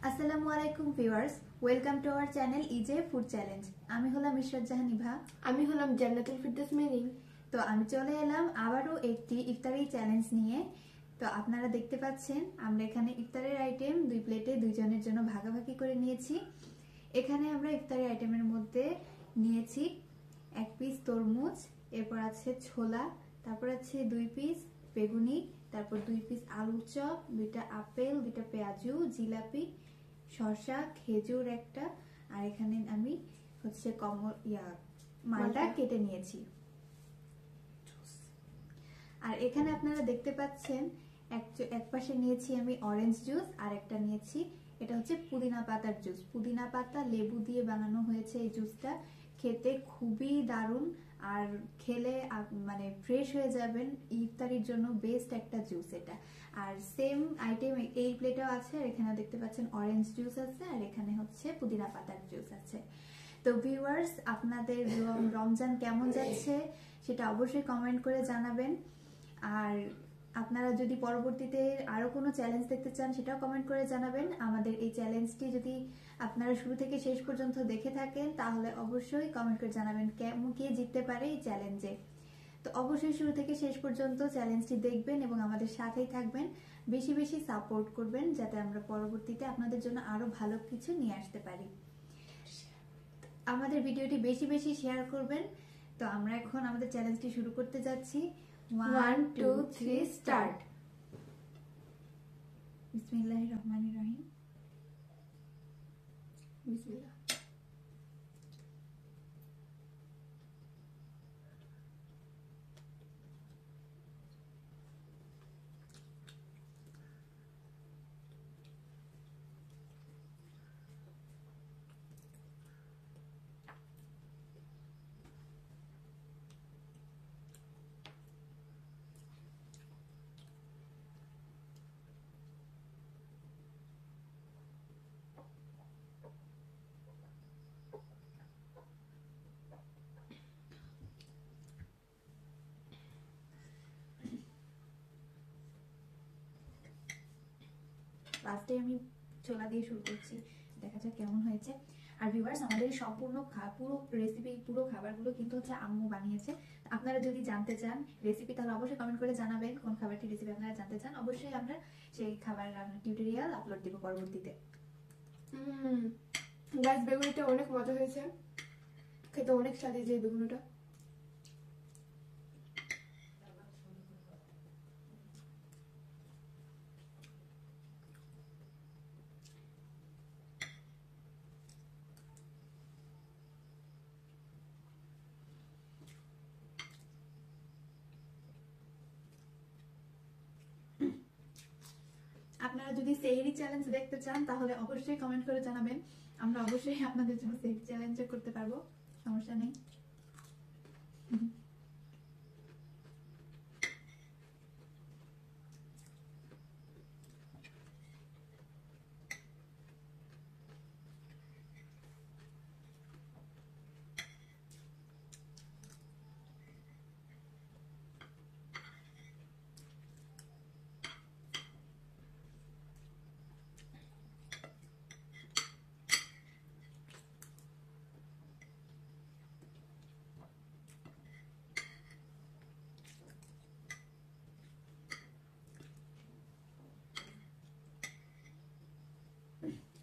আসসালামু আলাইকুম viewers, welcome to our channel ইজে food challenge. আমি হলাম ইশরাত জাহান ইভা। আমি হলাম জান্নাতুল ফিরদৌস মেরিন। তো আমি চলে এলাম আবারও একটি ইফতারি চ্যালেঞ্জ নিয়ে। তো আপনারা দেখতে পাচ্ছেন আমরা এখানে ইফতারের আইটেম 2 প্লেটে 2 জনের জন্য ভাগাভাগি করে নিয়েছি। এখানে আমরা ইফতারি আইটেমের মধ্যে নিয়েছি 1 পিস তরমুজ, এরপর আছে ছোলা, তারপর আছে 2 পিস বেগুনি, তারপর 2 পিস আলুর চপ, 2টা আপেল, 2টা পেঁয়াজু, জিলাপি, শসা, খেজুর একটা, আর এখানে আমি হচ্ছে মালটা কেটে নিয়েছি। আর এখানে আপনারা দেখতে পাচ্ছেন এক পাশে নিয়েছি আমি অরেঞ্জ জুস, আর একটা নিয়েছি এটা হচ্ছে পুদিনা পাতার জুস। পুদিনা পাতা লেবু দিয়ে বানানো হয়েছে এই জুসটা, খেতে খুবই দারুণ, আর খেলে মানে ফ্রেশ হয়ে যাবেন। ইফতারির জন্য বেস্ট একটা জুস এটা। আর সেম আইটেম এই প্লেটেও আছে, আর এখানে দেখতে পাচ্ছেন অরেঞ্জ জুস আছে, আর এখানে হচ্ছে পুদিনা পাতার জুস আছে। তো ভিউয়ার্স, আপনাদের রমজান কেমন যাচ্ছে সেটা অবশ্যই কমেন্ট করে জানাবেন। আর আপনারা যদি পরবর্তীতে আরো কোনো চ্যালেঞ্জ দেখতে চান সেটাও কমেন্ট করে জানাবেন। আমাদের এই চ্যালেঞ্জটি যদি আপনারা শুরু থেকে শেষ পর্যন্ত দেখে থাকেন তাহলে অবশ্যই কমেন্ট করে জানাবেন কে জিততে পারে এই চ্যালেঞ্জে। তো অবশ্যই শুরু থেকে শেষ পর্যন্ত চ্যালেঞ্জটি দেখবেন এবং আমাদের সাথেই থাকবেন, বেশি বেশি সাপোর্ট করবেন যাতে আমরা পরবর্তীতে আপনাদের জন্য আরো ভালো কিছু নিয়ে আসতে পারি। আমাদের ভিডিওটি বেশি বেশি শেয়ার করবেন। তো আমরা এখন আমাদের চ্যালেঞ্জটি শুরু করতে যাচ্ছি। 1 2 3 স্টার্ট। বিসমিল্লাহির রহমানির রহিম। বিসমিল্লাহ। লাস্টে আমি ছোলা দিয়ে শুরু করছি, দেখা যাক কেমন হয়েছে। আর ভিউয়ার্স, আমাদের সম্পূর্ণ পুরো রেসিপি, পুরো খাবারগুলো কিন্তু হচ্ছে আম্মু বানিয়েছে। আপনারা যদি জানতে চান রেসিপি তাহলে অবশ্যই কমেন্ট করে জানাবেন কোন খাবারটি রেসিপি আপনারা জানতে চান। অবশ্যই আমরা সেই খাবার রান্নার টিউটোরিয়াল আপলোড দিব পরবর্তীতে। গাছ বেগুনিটা অনেক মজা হয়েছে, খেতে অনেক স্বাদ যে বেগুনিটা। আপনারা যদি সেহরি চ্যালেঞ্জ দেখতে চান তাহলে অবশ্যই কমেন্ট করে জানাবেন, আমরা অবশ্যই আপনাদের জন্য সেহরি চ্যালেঞ্জ করতে পারবো, সমস্যা নেই।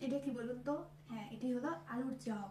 এটা কি বলুন তো? হ্যাঁ, এটি হলো আলুর চপ।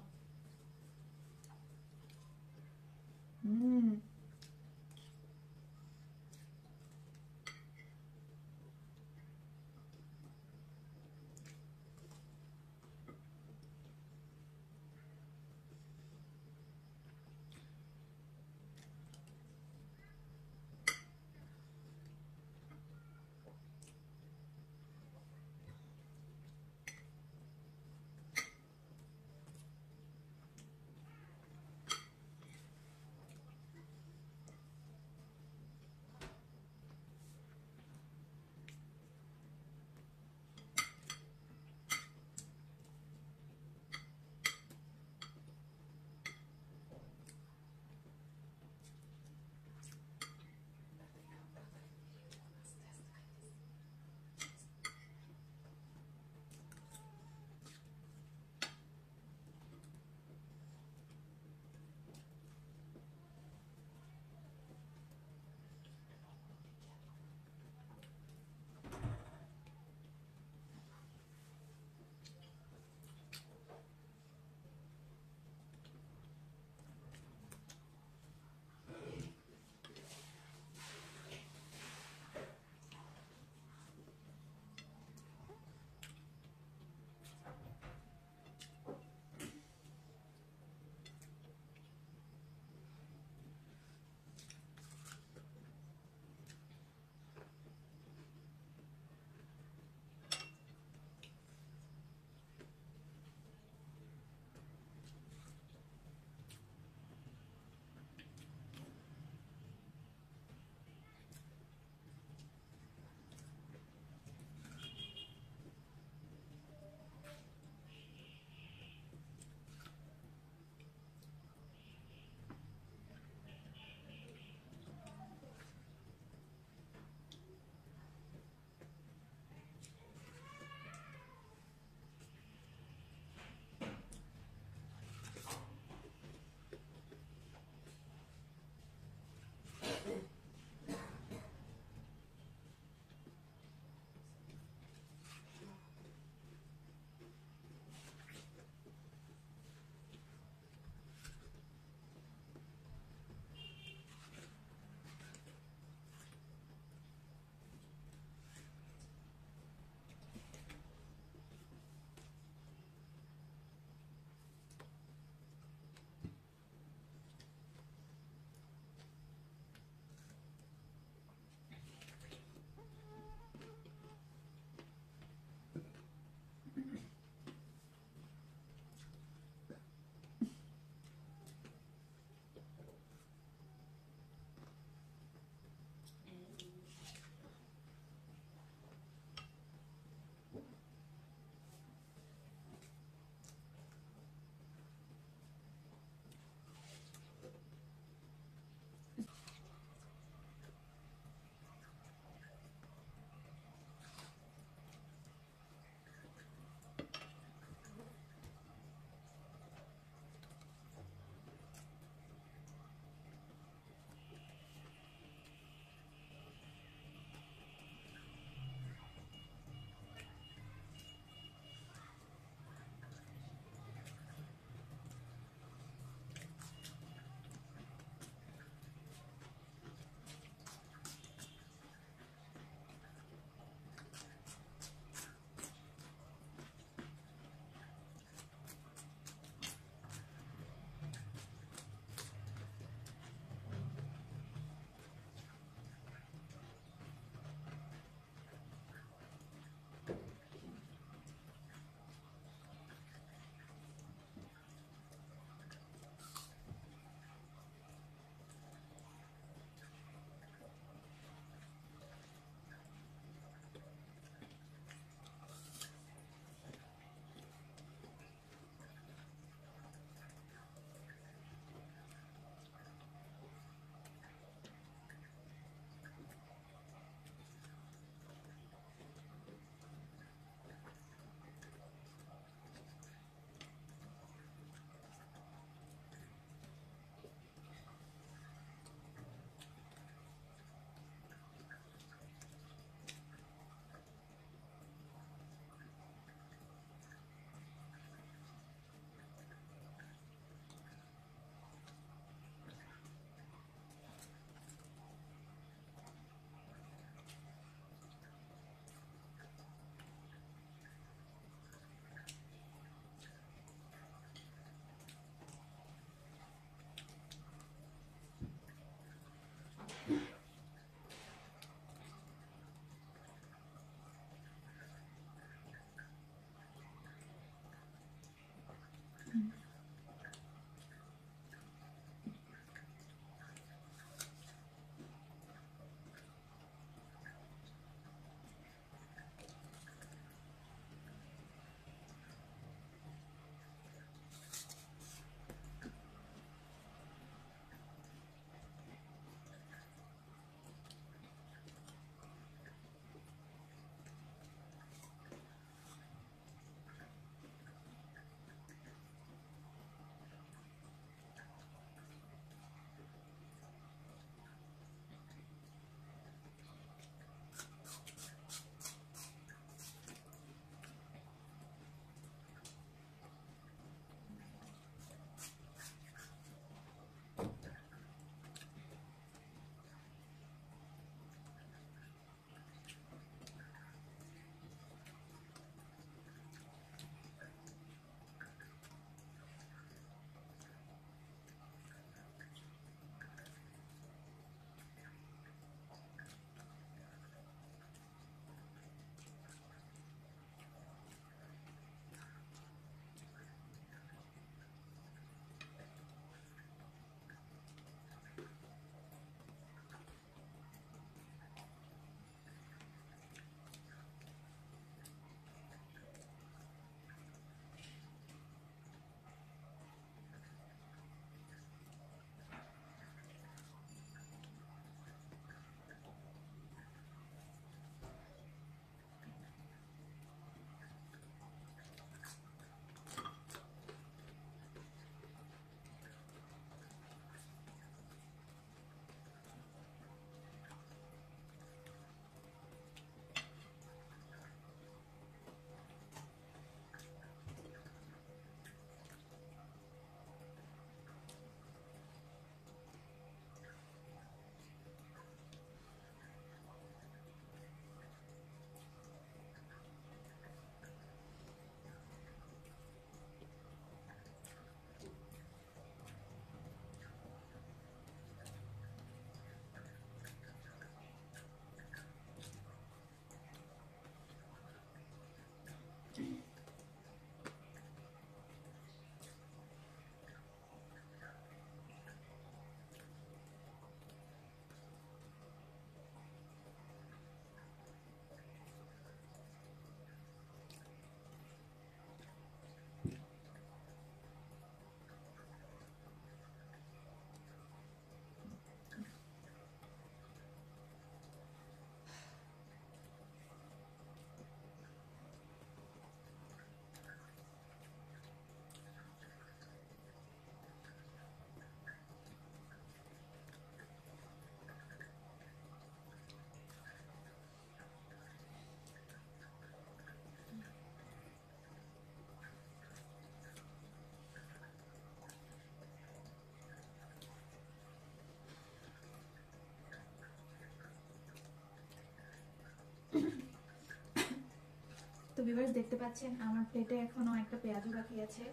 ভিউয়ার্স দেখতে পাচ্ছেন আমার প্লেটে এখনো একটা পেঁয়াজও বাকি আছে,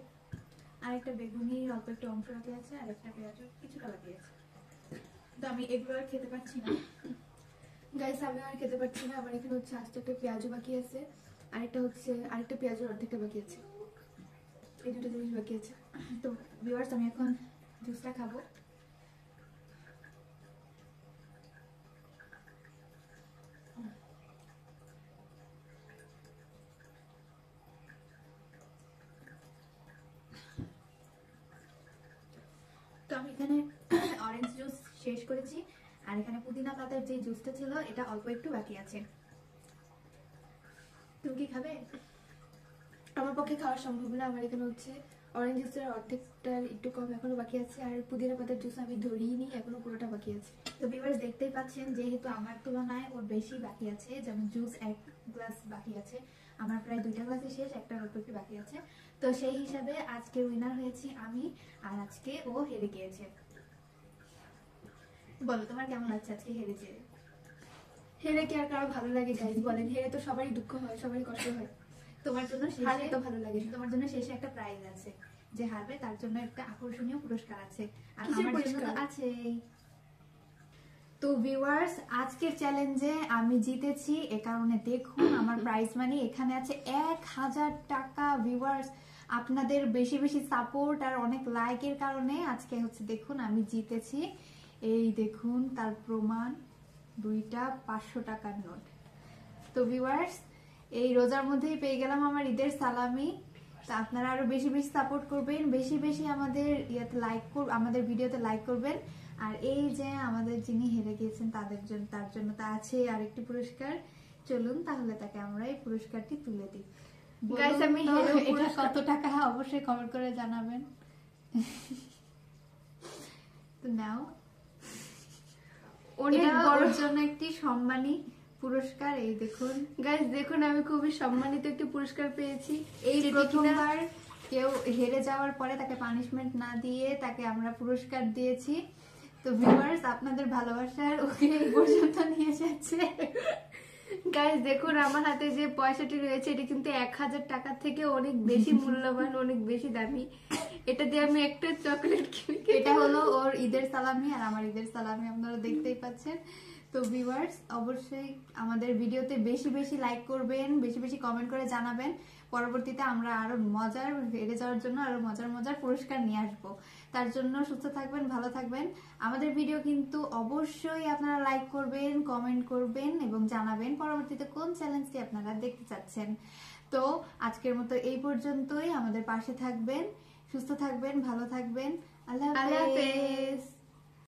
আর একটা বেগুনির অল্প একটু অংশ বাকি আছে, আর একটা পেঁয়াজও কিছুটা বাকি আছে। তো আমি এগুলো আর খেতে পারছি না গাইস, আমি আর খেতে পারছি না। আমার এখানে হচ্ছে আস্তে একটা পেঁয়াজও বাকি আছে, আরেকটা পেঁয়াজের অর্ধেকটা বাকি আছে। এই দুটো জিনিস বাকি আছে। তো ভিউয়ার্স আমি এখন জুসটা খাবো। তো আমি এখানে অরেঞ্জ জুস শেষ করেছি, আর এখানে পুদিনা পাতার যে জুসটা ছিল এটা অল্প একটু বাকি আছে। তুমি কি খাবে? আমার পক্ষে খাওয়া সম্ভব না। আমার এখানে হচ্ছে অরেঞ্জ জুসের অর্ধেকটার একটু কম এখনো বাকি আছে, আর পুদিনা পাতার জুস আমি ধরিয়ে নিই, এখনো পুরোটা বাকি আছে। তো ভিউয়ার্স দেখতেই পাচ্ছেন যেহেতু আমার তুলনায় ওর বেশি বাকি আছে, যেমন জুস 1 গ্লাস বাকি আছে, আমার প্রায় 2টা গ্লাসই শেষ, একটা অল্প একটু বাকি আছে। তো সেই হিসাবে আজকে উইনার হয়েছি আমি, আর আজকে ও হেরে গিয়েছে। বলো তোমার কেমন লাগছে আজকে হেরেছে? হেরে কি আর কারো ভালো লাগে গাইস বলেন? হেরে তো সবারই দুঃখ হয়, সবারই কষ্ট হয়। তোমার জন্য হারলে শেষে তো ভালো লাগে। তোমার জন্য শেষে একটা প্রাইজ আছে, যে হারবে তার জন্য একটা আকর্ষণীয় পুরস্কার আছে, আর কিসের আমার জন্য তো পুরস্কার? আছেই। তো ভিউয়ার্স আজকের চ্যালেঞ্জে আমি জিতেছি, এ কারণে দেখুন আমার প্রাইজ মানি এখানে আছে 1000 টাকা। ভিউয়ার্স আপনাদের বেশি বেশি সাপোর্ট আর অনেক লাইকের কারণে আজকে হচ্ছে দেখুন আমি জিতেছি। এই দেখুন তার প্রমাণ, 2টা 500 টাকার নোট। তো ভিউয়ার্স এই রোজার মধ্যেই পেয়ে গেলাম আমার ঈদের সালামি। তো আপনারা আরো বেশি বেশি সাপোর্ট করবেন, বেশি বেশি আমাদের আমাদের ভিডিওতে লাইক করবেন। আর এই যে আমাদের যিনি হেরে গিয়েছেন তার জন্য তা আছে আরেকটি পুরস্কার। চলুন তাহলে তাকে আমরা এই পুরস্কারটি তুলে দিই। গাইস আমি তো হেরেও এটা কত টাকা অবশ্যই কমেন্ট করে জানাবেন। তো নাও অনেক এটা বড় ওর জন্য একটি সম্মানী পুরস্কার। এই দেখুন গাইস, দেখুন আমি খুবই সম্মানিত একটি পুরস্কার পেয়েছি। এই যেটি প্রথমবার কেউ হেরে যাওয়ার পরে তাকে পানিশমেন্ট না দিয়ে তাকে আমরা পুরস্কার দিয়েছি। তো ভিউয়ার্স আপনাদের ভালোবাসার ওকে এই পর্যন্ত নিয়ে যাচ্ছে। গাইস দেখুন আমার হাতে যে পয়সাটি রয়েছে এটি কিন্তু 1000 টাকার থেকে অনেক বেশি মূল্যবান, অনেক বেশি দামি। এটা দিয়ে আমি একটা চকলেট কিনে এটা হলো ওর ঈদের সালামি, আর আমার ঈদের সালামি আপনারা দেখতেই পাচ্ছেন। তো ভিউয়ার্স অবশ্যই আমাদের ভিডিওতে বেশি বেশি লাইক করবেন, বেশি বেশি কমেন্ট করে জানাবেন। পরবর্তীতে আমরা আরো মজার হেরে যাওয়ার জন্য আরো মজার মজার পুরস্কার নিয়ে আসবো। তার জন্য সুস্থ থাকবেন, ভালো থাকবেন। আমাদের ভিডিও কিন্তু অবশ্যই আপনারা লাইক করবেন, কমেন্ট করবেন এবং জানাবেন পরবর্তীতে কোন চ্যালেঞ্জটি আপনারা দেখতে চাচ্ছেন। তো আজকের মতো এই পর্যন্তই। আমাদের পাশে থাকবেন, সুস্থ থাকবেন, ভালো থাকবেন। আল্লাহ হাফেজ।